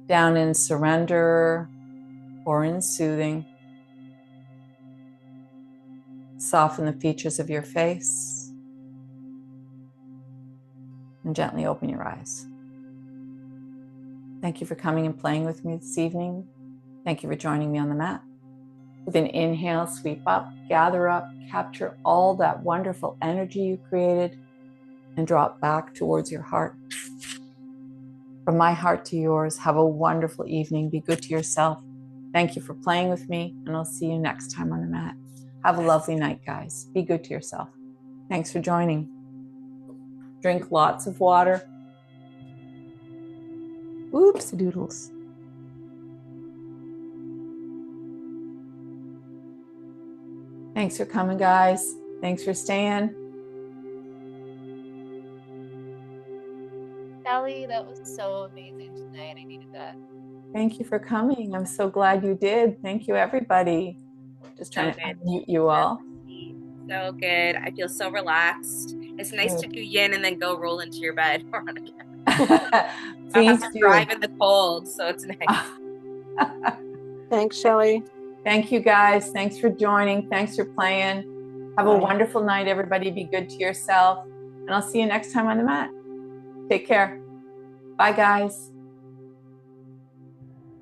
A: down in surrender or in soothing. Soften the features of your face and gently open your eyes. Thank you for coming and playing with me this evening. Thank you for joining me on the mat. With an inhale, sweep up, gather up, capture all that wonderful energy you created and drop back towards your heart. From my heart to yours, have a wonderful evening. Be good to yourself. Thank you for playing with me, and I'll see you next time on the mat. Have a lovely night, guys. Be good to yourself. Thanks for joining. Drink lots of water. Oops, doodles. Thanks for coming, guys. Thanks for staying.
B: Sally, that was so amazing tonight. I needed that.
A: Thank you for coming. I'm so glad you did. Thank you, everybody. Just trying to unmute you all.
B: So good. I feel so relaxed. It's nice to do yin and then go roll into your bed.
A: Please
B: do. Drive in the cold, so it's nice.
C: Thanks, Shelley.
A: Thank you, guys. Thanks for joining. Thanks for playing. Have a wonderful night, everybody. Be good to yourself. And I'll see you next time on the mat. Take care. Bye, guys.